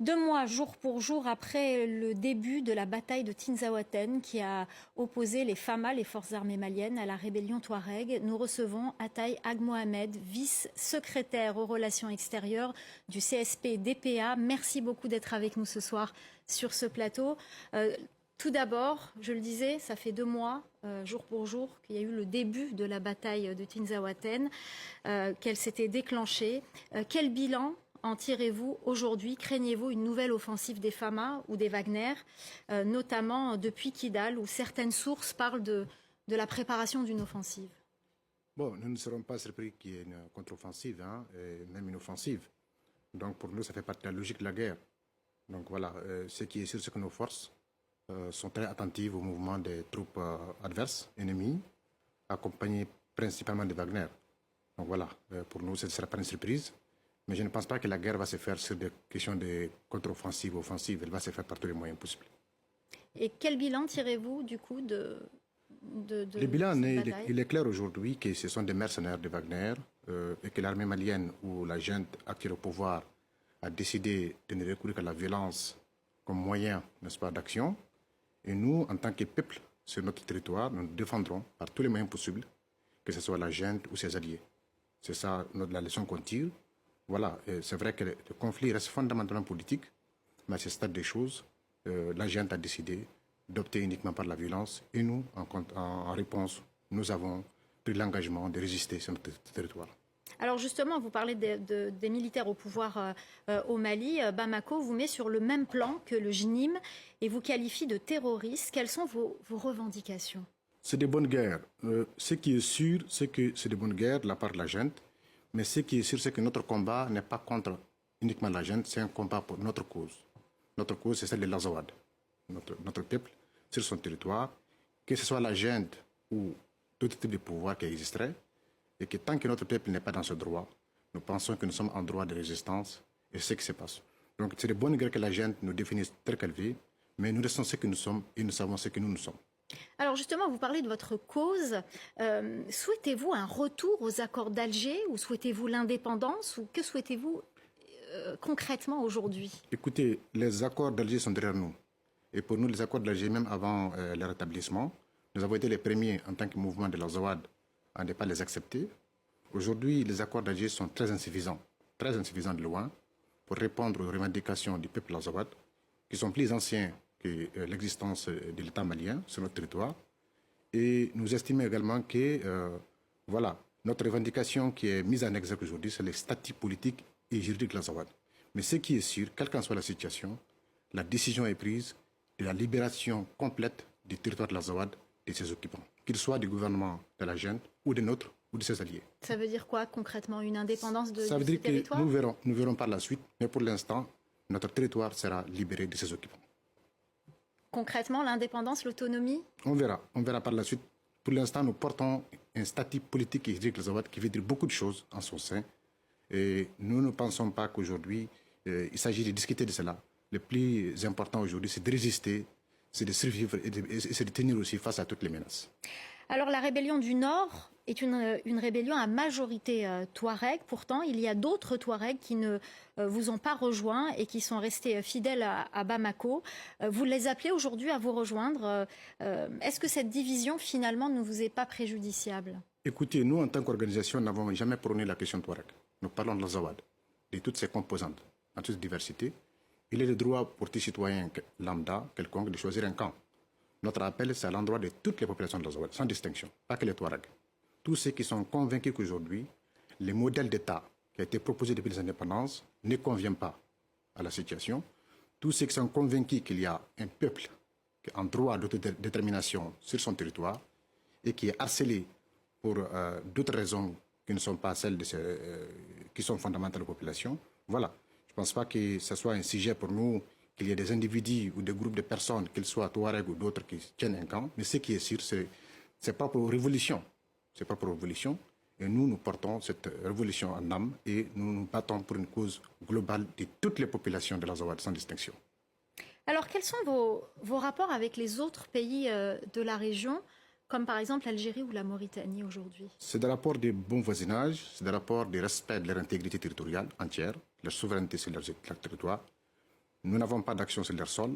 2 mois, jour pour jour, après le début de la bataille de Tinzaouaten, qui a opposé les FAMA, les forces armées maliennes, à la rébellion Touareg, nous recevons Ataï Ag Mohamed, vice-secrétaire aux relations extérieures du CSP-DPA. Merci beaucoup d'être avec nous ce soir sur ce plateau. Tout d'abord, je le disais, ça fait 2 mois, jour pour jour, qu'il y a eu le début de la bataille de Tinzaouaten, qu'elle s'était déclenchée. Quel bilan en tirez-vous aujourd'hui? Craignez-vous une nouvelle offensive des FAMA ou des Wagner, notamment depuis Kidal, où certaines sources parlent de la préparation d'une offensive? Bon, nous ne serons pas surpris qu'il y ait une contre-offensive, et même une offensive. Donc pour nous, ça fait partie de la logique de la guerre. Donc voilà, ce qui est sûr, c'est que nos forces sont très attentives au mouvement des troupes adverses, ennemies, accompagnées principalement de Wagner. Donc voilà, pour nous, ce ne sera pas une surprise. Mais je ne pense pas que la guerre va se faire sur des questions de contre-offensive ou offensive. Elle va se faire par tous les moyens possibles. Et quel bilan tirez-vous du coup de Le bilan, cette bataille? il est clair aujourd'hui que ce sont des mercenaires de Wagner et que l'armée malienne ou la junte actuelle au pouvoir a décidé de ne recourir qu'à la violence comme moyen, n'est-ce pas, d'action. Et nous, en tant que peuple, sur notre territoire, nous nous défendrons par tous les moyens possibles, que ce soit la junte ou ses alliés. C'est ça la leçon qu'on tire. Voilà, c'est vrai que le conflit reste fondamentalement politique, mais à ce stade des choses, la junte a décidé d'opter uniquement par la violence et nous, en réponse, nous avons pris l'engagement de résister sur notre territoire. Alors justement, vous parlez des militaires au pouvoir au Mali. Bamako vous met sur le même plan que le JNIM et vous qualifie de terroriste. Quelles sont vos revendications? C'est des bonnes guerres. Ce qui est sûr, c'est que c'est des bonnes guerres de la part de la junte. Mais ce qui est sûr, c'est que notre combat n'est pas contre uniquement la junte, c'est un combat pour notre cause. Notre cause, c'est celle de l'Azawad, notre peuple, sur son territoire, que ce soit la junte ou tout type de pouvoir qui existerait, et que tant que notre peuple n'est pas dans ce droit, nous pensons que nous sommes en droit de résistance, et c'est ce qui se passe. Donc c'est de bonnes guerres que la junte nous définisse tel qu'elle vit, mais nous restons ce que nous sommes, et nous savons ce que nous sommes. Alors justement, vous parlez de votre cause. Souhaitez-vous un retour aux accords d'Alger ou souhaitez-vous l'indépendance ou que souhaitez-vous concrètement aujourd'hui? Écoutez, les accords d'Alger sont derrière nous. Et pour nous, les accords d'Alger, même avant le rétablissement, nous avons été les premiers en tant que mouvement de l'Azawad à ne pas les accepter. Aujourd'hui, les accords d'Alger sont très insuffisants de loin, pour répondre aux revendications du peuple Azawad, qui sont plus anciens que l'existence de l'État malien sur notre territoire. Et nous estimons également que voilà, notre revendication qui est mise en exergue aujourd'hui, c'est le statut politique et juridique de l'Azawad. Mais ce qui est sûr, quelle qu'en soit la situation, la décision est prise de la libération complète du territoire de l'Azawad et de ses occupants, qu'ils soient du gouvernement de la junte ou des nôtres ou de ses alliés. Ça veut dire quoi concrètement? Une indépendance de Ça veut ce dire territoire? que nous verrons par la suite, mais pour l'instant, notre territoire sera libéré de ses occupants. Concrètement, l'indépendance, l'autonomie? On verra par la suite. Pour l'instant, nous portons un statut politique et juridique l'Azawad qui veut dire beaucoup de choses en son sein. Et nous ne pensons pas qu'aujourd'hui, il s'agit de discuter de cela. Le plus important aujourd'hui, c'est de résister, c'est de survivre et c'est de tenir aussi face à toutes les menaces. Alors la rébellion du Nord est une rébellion à majorité Touareg. Pourtant, il y a d'autres Touaregs qui ne vous ont pas rejoints et qui sont restés fidèles à Bamako. Vous les appelez aujourd'hui à vous rejoindre. Est-ce que cette division, finalement, ne vous est pas préjudiciable? Écoutez, nous, en tant qu'organisation, n'avons jamais prôné la question Touareg. Nous parlons de l'Azawad, de toutes ses composantes, en toute diversité. Il est le droit pour tout citoyen lambda, quelconque, de choisir un camp. Notre appel, c'est à l'endroit de toutes les populations de l'Azawad, sans distinction, pas que les Touaregs. Tous ceux qui sont convaincus qu'aujourd'hui, le modèle d'État qui a été proposé depuis les indépendances ne convient pas à la situation. Tous ceux qui sont convaincus qu'il y a un peuple qui a un droit d'autodétermination sur son territoire et qui est harcelé pour d'autres raisons qui ne sont pas celles qui sont fondamentales aux populations. Voilà. Je ne pense pas que ce soit un sujet pour nous qu'il y ait des individus ou des groupes de personnes, qu'ils soient Touareg ou d'autres, qui tiennent un camp. Mais ce qui est sûr, c'est pas pour révolution. C'est pas pour révolution. Et nous portons cette révolution en âme et nous nous battons pour une cause globale de toutes les populations de l'Azawad, sans distinction. Alors, quels sont vos rapports avec les autres pays de la région, comme par exemple l'Algérie ou la Mauritanie aujourd'hui? C'est des rapports de bon voisinage, c'est des rapports de respect de leur intégrité territoriale entière, leur souveraineté sur leur territoire. Nous n'avons pas d'action sur leur sol.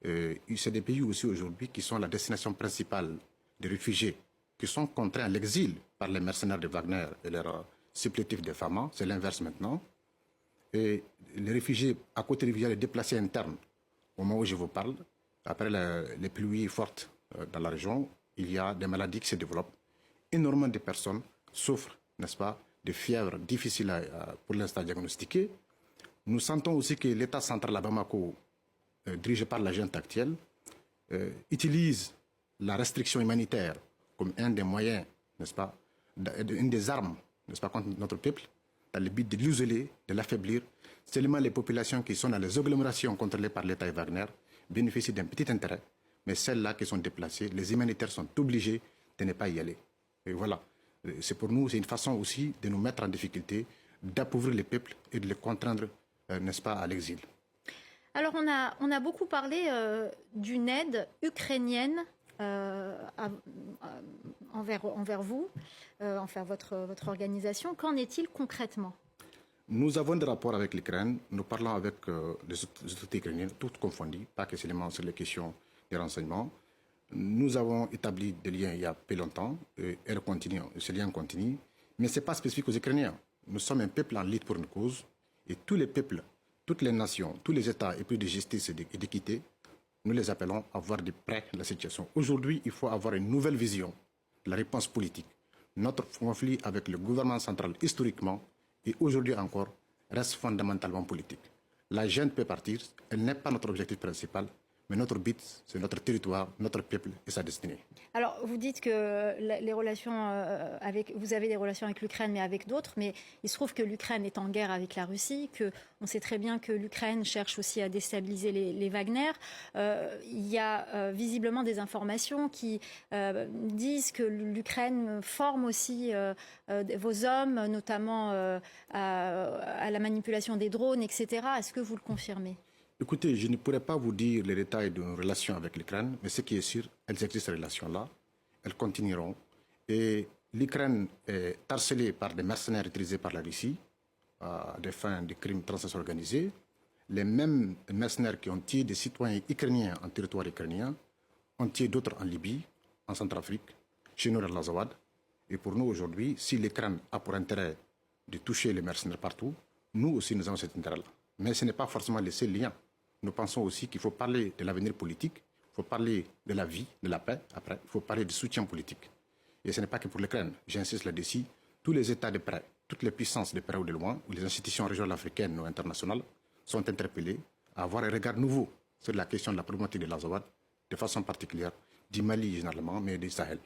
C'est des pays aussi aujourd'hui qui sont la destination principale des réfugiés qui sont contraints à l'exil par les mercenaires de Wagner et leurs supplétifs de Fama. C'est l'inverse maintenant. Et les réfugiés à côté des réfugiés, les déplacés internes, au moment où je vous parle, après les pluies fortes dans la région, il y a des maladies qui se développent. Énormément de personnes souffrent, n'est-ce pas, de fièvres difficiles pour l'instant diagnostiquées. Nous sentons aussi que l'État central à Bamako, dirigé par la junte actuelle, utilise la restriction humanitaire comme un des moyens, n'est-ce pas, une des armes, n'est-ce pas, contre notre peuple, dans le but de l'isoler, de l'affaiblir. Seulement les populations qui sont dans les agglomérations contrôlées par l'État et Wagner bénéficient d'un petit intérêt, mais celles-là qui sont déplacées, les humanitaires sont obligés de ne pas y aller. Et voilà, c'est pour nous, c'est une façon aussi de nous mettre en difficulté, d'appauvrir les peuples et de les contraindre, n'est-ce pas, à l'exil. Alors on a beaucoup parlé d'une aide ukrainienne envers vous, envers votre organisation. Qu'en est-il concrètement? Nous avons des rapports avec l'Ukraine. Nous parlons avec les autorités ukrainiennes, toutes confondues, pas que seulement sur les questions des renseignements. Nous avons établi des liens il y a peu longtemps, et ces liens continuent, mais ce n'est pas spécifique aux Ukrainiens. Nous sommes un peuple en lutte pour une cause, et tous les peuples, toutes les nations, tous les États épris de justice et d'équité, nous les appelons à voir de près la situation. Aujourd'hui, il faut avoir une nouvelle vision de la réponse politique. Notre conflit avec le gouvernement central, historiquement, et aujourd'hui encore, reste fondamentalement politique. La junte peut partir, elle n'est pas notre objectif principal, mais notre but, c'est notre territoire, notre peuple et sa destinée. Alors, vous dites que les relations vous avez des relations avec l'Ukraine, mais avec d'autres. Mais il se trouve que l'Ukraine est en guerre avec la Russie, on sait très bien que l'Ukraine cherche aussi à déstabiliser les Wagner. Il y a visiblement des informations qui disent que l'Ukraine forme aussi vos hommes, notamment à la manipulation des drones, etc. Est-ce que vous le confirmez ? Écoutez, je ne pourrais pas vous dire les détails de nos relations avec l'Ukraine, mais ce qui est sûr, elles existent, ces relations-là. Elles continueront. Et l'Ukraine est harcelée par des mercenaires utilisés par la Russie à des fins de crimes transnationaux organisés. Les mêmes mercenaires qui ont tué des citoyens ukrainiens en territoire ukrainien ont tué d'autres en Libye, en Centrafrique, chez nous dans l'Azawad. Et pour nous aujourd'hui, si l'Ukraine a pour intérêt de toucher les mercenaires partout, nous aussi nous avons cet intérêt-là. Mais ce n'est pas forcément le seul lien. Nous pensons aussi qu'il faut parler de l'avenir politique, il faut parler de la vie, de la paix, après, il faut parler du soutien politique. Et ce n'est pas que pour l'Ukraine, j'insiste là-dessus, tous les États de près, toutes les puissances de près ou de loin, ou les institutions régionales africaines ou internationales, sont interpellées à avoir un regard nouveau sur la question de la problématique de l'Azawad, de façon particulière, du Mali généralement, mais du Sahel.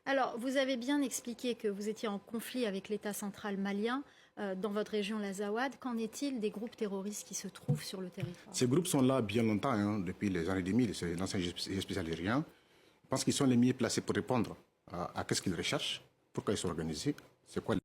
Alors, vous avez bien expliqué que vous étiez en conflit avec l'État central malien dans votre région, l'Azawad. Qu'en est-il des groupes terroristes qui se trouvent sur le territoire? Ces groupes sont là bien longtemps, depuis les années 2000, c'est l'ancien GSP algérien. Je pense qu'ils sont les mieux placés pour répondre à qu'est-ce qu'ils recherchent, pourquoi ils sont organisés, c'est quoi